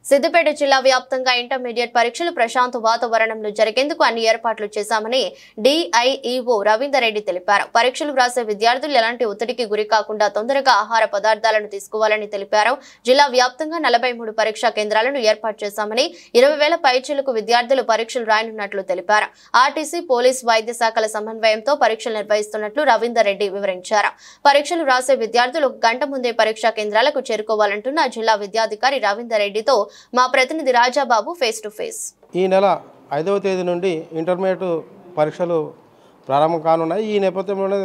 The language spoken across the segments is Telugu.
సిద్దిపేట జిల్లా వ్యాప్తంగా ఇంటర్మీడియట్ పరీక్షలు ప్రశాంత వాతావరణంలో జరిగేందుకు అన్ని ఏర్పాట్లు చేశామని డిఐఈఓ రవీందర్ రెడ్డి తెలిపారు. పరీక్షలు వ్రాసే విద్యార్థులు ఎలాంటి ఒత్తిడికి గురి కాకుండా తొందరగా ఆహార పదార్థాలను తీసుకోవాలని తెలిపారు. జిల్లా వ్యాప్తంగా 43 పరీక్షా కేంద్రాలను ఏర్పాటు చేశామని 20,000 పైచిలకు విద్యార్థులు పరీక్షలు రాయనున్నట్లు తెలిపారు. ఆర్టీసీ, పోలీస్, వైద్య శాఖల సమన్వయంతో పరీక్షలు నిర్వహిస్తున్నట్లు రవీందర్ రెడ్డి వివరించారు. పరీక్షలు రాసే విద్యార్థులు 1 గంట ముందే పరీక్షా కేంద్రాలకు చేరుకోవాలంటున్న జిల్లా విద్యాధికారి రవీందర్ రెడ్డితో మా ప్రతినిధి రాజాబాబు ఫేస్ టు ఫేస్. ఈ నెల 5వ తేదీ నుండి ఇంటర్మీడియట్ పరీక్షలు ప్రారంభం కానున్నాయి. ఈ నేపథ్యంలోనే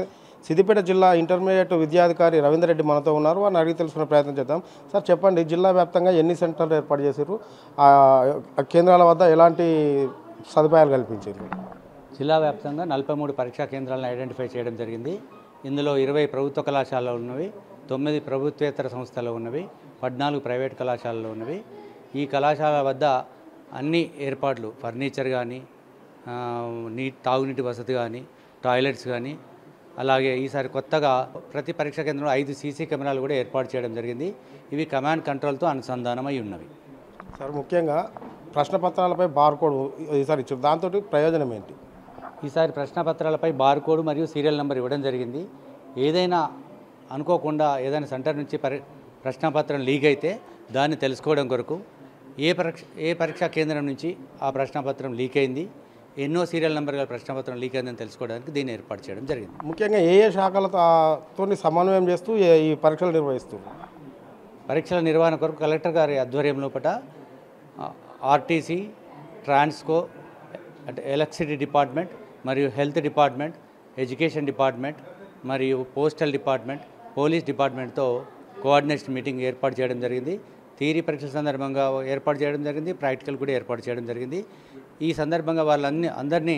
సిద్దిపేట జిల్లా ఇంటర్మీడియట్ విద్యాధికారి రవీందర్ రెడ్డి మనతో ఉన్నారు. వారిని అడిగి తెలుసుకునే ప్రయత్నం చేద్దాం. సార్ చెప్పండి, జిల్లా వ్యాప్తంగా ఎన్ని సెంటర్లు ఏర్పాటు చేశారు? కేంద్రాల వద్ద ఎలాంటి సదుపాయాలు కల్పించారు? జిల్లా వ్యాప్తంగా 43 పరీక్షా కేంద్రాలను ఐడెంటిఫై చేయడం జరిగింది. ఇందులో 20 ప్రభుత్వ కళాశాలలో ఉన్నవి, 9 ప్రభుత్వేతర సంస్థలు ఉన్నవి, 14 ప్రైవేట్ కళాశాలలో ఉన్నవి. ఈ కళాశాల వద్ద అన్ని ఏర్పాట్లు, ఫర్నిచర్ కానీ, తాగునీటి వసతి కానీ, టాయిలెట్స్ కానీ, అలాగే ఈసారి కొత్తగా ప్రతి పరీక్షా కేంద్రంలో 5 సీసీ కెమెరాలు కూడా ఏర్పాటు చేయడం జరిగింది. ఇవి కమాండ్ కంట్రోల్తో అనుసంధానమై ఉన్నవి. సార్, ముఖ్యంగా ప్రశ్నపత్రాలపై బార్కోడ్ ఈసారి ఇచ్చారు, దాంతో ప్రయోజనం ఏంటి? ఈసారి ప్రశ్నపత్రాలపై బార్కోడ్ మరియు సీరియల్ నెంబర్ ఇవ్వడం జరిగింది. ఏదైనా అనుకోకుండా ఏదైనా సెంటర్ నుంచి ప్రశ్నపత్రం లీక్ అయితే దాన్ని తెలుసుకోవడం కొరకు ఏ పరీక్షా కేంద్రం నుంచి ఆ ప్రశ్నపత్రం లీక్ అయింది, ఎన్నో సీరియల్ నెంబర్ గల ప్రశ్నపత్రం లీక్ అయిందని తెలుసుకోవడానికి దీన్ని ఏర్పాటు చేయడం జరిగింది. ముఖ్యంగా ఏ శాఖలతో సమన్వయం చేస్తూ ఈ పరీక్షలు నిర్వహిస్తుంది? పరీక్షల నిర్వహణ కొరకు కలెక్టర్ గారి ఆధ్వర్యం లోపల ఆర్టీసీ, ట్రాన్స్కో, ఎలక్ట్రిసిటీ డిపార్ట్మెంట్ మరియు హెల్త్ డిపార్ట్మెంట్, ఎడ్యుకేషన్ డిపార్ట్మెంట్ మరియు పోస్టల్ డిపార్ట్మెంట్, పోలీస్ డిపార్ట్మెంట్తో కోఆర్డినేషన్ మీటింగ్ ఏర్పాటు చేయడం జరిగింది. థియరీ పరీక్షల సందర్భంగా ఏర్పాటు చేయడం జరిగింది, ప్రాక్టికల్ కూడా ఏర్పాటు చేయడం జరిగింది. ఈ సందర్భంగా అందరినీ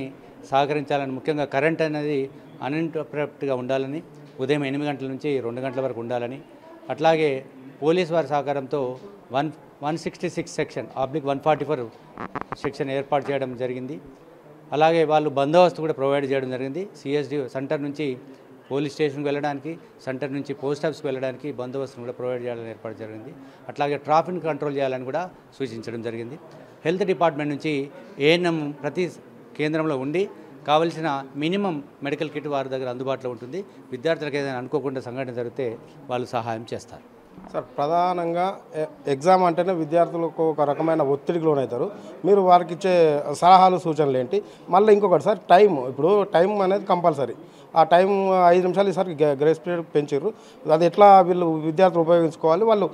సహకరించాలని, ముఖ్యంగా కరెంట్ అనేది అన్ఇంటరప్టెడ్గా ఉండాలని, ఉదయం 8 గంటల నుంచి 2 గంటల వరకు ఉండాలని, అట్లాగే పోలీస్ వారి సహకారంతో 166 సెక్షన్ /144 సెక్షన్ ఏర్పాటు చేయడం జరిగింది. అలాగే వాళ్ళు బందోబస్తు కూడా ప్రొవైడ్ చేయడం జరిగింది. సిఎస్డి సెంటర్ నుంచి పోలీస్ స్టేషన్కి వెళ్ళడానికి, సెంటర్ నుంచి పోస్ట్ ఆఫీస్కి వెళ్ళడానికి బందోబస్తును కూడా ప్రొవైడ్ చేయాలని ఏర్పాటు జరిగింది. అట్లాగే ట్రాఫిక్ కంట్రోల్ చేయాలని కూడా సూచించడం జరిగింది. హెల్త్ డిపార్ట్మెంట్ నుంచి ఏఎన్ఎం ప్రతి కేంద్రంలో ఉండి కావలసిన మినిమం మెడికల్ కిట్ వారి దగ్గర అందుబాటులో ఉంటుంది. విద్యార్థులకు ఏదైనా అనుకోకుండా సంఘటన జరిగితే వాళ్ళు సహాయం చేస్తారు. సార్, ప్రధానంగా ఎగ్జామ్ అంటేనే విద్యార్థులకు ఒక రకమైన ఒత్తిడికి లోనవుతారు. మీరు వారికి ఇచ్చే సలహాలు, సూచనలు ఏంటి? మళ్ళీ ఇంకొకటి సార్, ఇప్పుడు టైం అనేది కంపల్సరీ. ఆ టైం 5 నిమిషాలు ఈసారి గ్రేస్ పీరియడ్ పెంచారు. అది ఎట్లా వీళ్ళు విద్యార్థులు ఉపయోగించుకోవాలి? వాళ్ళు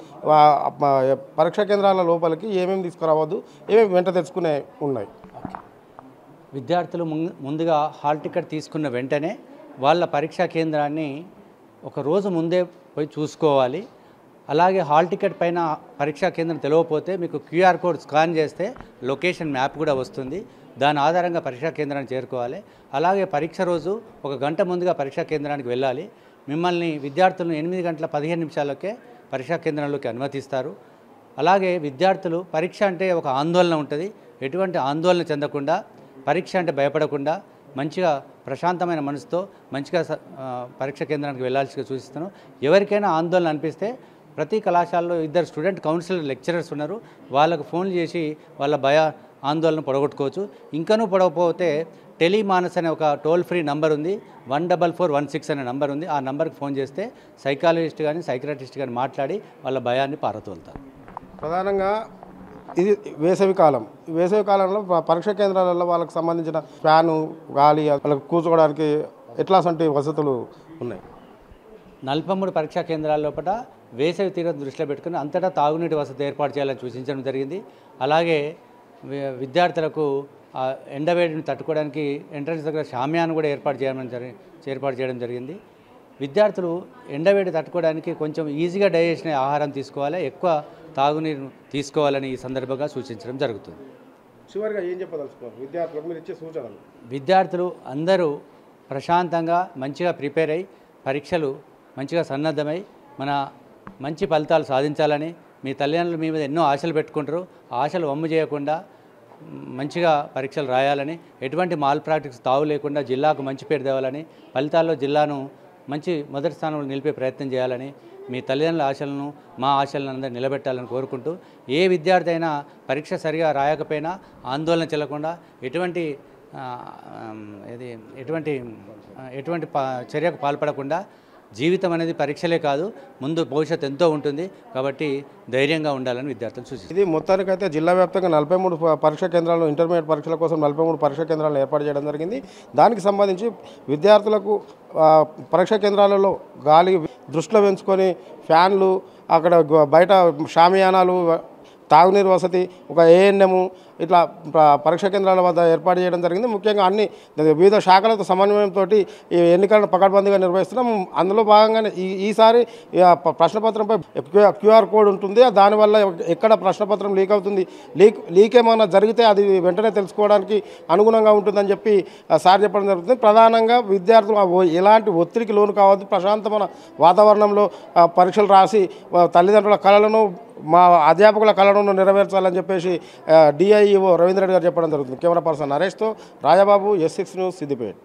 పరీక్షా కేంద్రాల లోపలికి ఏమేమి తీసుకురావద్దు, ఏమేమి వెంట తెచ్చుకునే ఉన్నాయి? విద్యార్థులు ముందుగా హాల్ టికెట్ తీసుకున్న వెంటనే వాళ్ళ పరీక్షా కేంద్రాన్ని ఒక రోజు ముందే పోయి చూసుకోవాలి. అలాగే హాల్ టికెట్ పైన పరీక్షా కేంద్రం తెలియకపోతే మీకు క్యూఆర్ కోడ్ స్కాన్ చేస్తే లొకేషన్ మ్యాప్ కూడా వస్తుంది. దాని ఆధారంగా పరీక్షా కేంద్రాన్ని చేరుకోవాలి. అలాగే పరీక్ష రోజు 1 గంట ముందుగా పరీక్షా కేంద్రానికి వెళ్ళాలి. మిమ్మల్ని విద్యార్థులను 8 గంటల 15 నిమిషాలకే పరీక్షా కేంద్రంలోకి అనుమతిస్తారు. అలాగే విద్యార్థులు పరీక్ష అంటే ఒక ఆందోళన ఉంటుంది. ఎటువంటి ఆందోళన చెందకుండా, పరీక్ష అంటే భయపడకుండా మంచిగా ప్రశాంతమైన మనసుతో మంచిగా పరీక్ష కేంద్రానికి వెళ్ళాల్సిగా సూచిస్తాను. ఎవరికైనా ఆందోళన అనిపిస్తే ప్రతి కళాశాలలో 2 స్టూడెంట్ కౌన్సిలర్ లెక్చరర్స్ ఉన్నారు. వాళ్ళకు ఫోన్ చేసి వాళ్ళ ఆందోళన పొడగొట్టుకోవచ్చు. ఇంకనూ పొడవకపోతే టెలిమానస్ అనే ఒక టోల్ ఫ్రీ నంబర్ ఉంది, 14416 అనే నంబర్ ఉంది. ఆ నంబర్కి ఫోన్ చేస్తే సైకాలజిస్ట్ కానీ సైకియాట్రిస్ట్ కానీ మాట్లాడి వాళ్ళ భయాన్ని పారతోలుతారు. ప్రధానంగా ఇది వేసవి కాలం. వేసవి కాలంలో పరీక్షా కేంద్రాలలో వాళ్ళకి సంబంధించిన ఫ్యాను, గాలి, వాళ్ళకి కూర్చోవడానికి ఎట్లాంటి వసతులు ఉన్నాయి? 43 పరీక్షా కేంద్రాల లోపల వేసవి తీవ్రత దృష్టిలో పెట్టుకుని అంతటా తాగునీటి వసతి ఏర్పాటు చేయాలని సూచించడం జరిగింది. అలాగే విద్యార్థులకు ఎండవేడిని తట్టుకోవడానికి ఎంట్రన్స్ దగ్గర షామ్యాను కూడా ఏర్పాటు చేయడం జరిగింది. విద్యార్థులు ఎండవేడి తట్టుకోవడానికి కొంచెం ఈజీగా డైజెషన్ అయ్యే ఆహారం తీసుకోవాలి, ఎక్కువ తాగునీరు తీసుకోవాలని ఈ సందర్భంగా సూచించడం జరుగుతుంది. చివరిగా ఏం చెప్పదలుచుకున్నారు విద్యార్థులకు మీరు ఇచ్చే సూచనలు? విద్యార్థులు అందరూ ప్రశాంతంగా మంచిగా ప్రిపేర్ అయ్యి పరీక్షలు మంచిగా సన్నద్ధమై మన మంచి ఫలితాలు సాధించాలని, మీ తల్లిదండ్రులు మీ మీద ఎన్నో ఆశలు పెట్టుకుంటారు. ఆశలు వమ్ము చేయకుండా మంచిగా పరీక్షలు రాయాలని, ఎటువంటి మాల్ ప్రాక్టీస్ తావు లేకుండా జిల్లాకు మంచి పేరు తేవాలని, ఫలితాల్లో జిల్లాను మంచి మొదటి స్థానంలో నిలిపే ప్రయత్నం చేయాలని మీ తల్లిదండ్రుల ఆశలను మా ఆశలను అందరూ నిలబెట్టాలని కోరుకుంటూ ఏ విద్యార్థి అయినా పరీక్ష సరిగా రాయకపోయినా ఆందోళన చెందకుండా ఎటువంటి చర్యకు పాల్పడకుండా జీవితం అనేది పరీక్షలే కాదు, ముందు భవిష్యత్తు ఎంతో ఉంటుంది కాబట్టి ధైర్యంగా ఉండాలని విద్యార్థులు సూచిస్తారు. ఇది మొత్తానికైతే జిల్లా వ్యాప్తంగా 43 పరీక్షా కేంద్రాలు, ఇంటర్మీడియట్ పరీక్షల కోసం 43 పరీక్షా కేంద్రాలను ఏర్పాటు చేయడం జరిగింది. దానికి సంబంధించి విద్యార్థులకు పరీక్షా కేంద్రాలలో గాలి దృష్టిలో పెంచుకొని ఫ్యాన్లు, అక్కడ బయట షామియానాలు, తాగునీరు వసతి, ఒక ఏఎన్ఎం ఇట్లా పరీక్షా కేంద్రాల వద్ద ఏర్పాటు చేయడం జరిగింది. ముఖ్యంగా అన్ని వివిధ శాఖలతో సమన్వయంతో ఈ ఎన్నికలను పకడ్బందీగా నిర్వహిస్తున్నాం. అందులో భాగంగానే ఈసారి ప్రశ్నపత్రంపై QR కోడ్ ఉంటుంది. దానివల్ల ఎక్కడ ప్రశ్నపత్రం లీక్ అవుతుంది, లీక్ ఏమైనా జరిగితే అది వెంటనే తెలుసుకోవడానికి అనుగుణంగా ఉంటుందని చెప్పి సార్ చెప్పడం జరుగుతుంది. ప్రధానంగా విద్యార్థులు ఎలాంటి ఒత్తిడికి లోను కావద్దు, ప్రశాంతమైన వాతావరణంలో పరీక్షలు రాసి తల్లిదండ్రుల కళలను, మా అధ్యాపకుల కళలను నెరవేర్చాలని చెప్పేసి DIEO రవీంద్ర రెడ్డి గారు చెప్పడం జరుగుతుంది. కెమెరా పర్సన్ నరేష్తో రాజబాబు, S6 న్యూస్, సిద్దిపేట.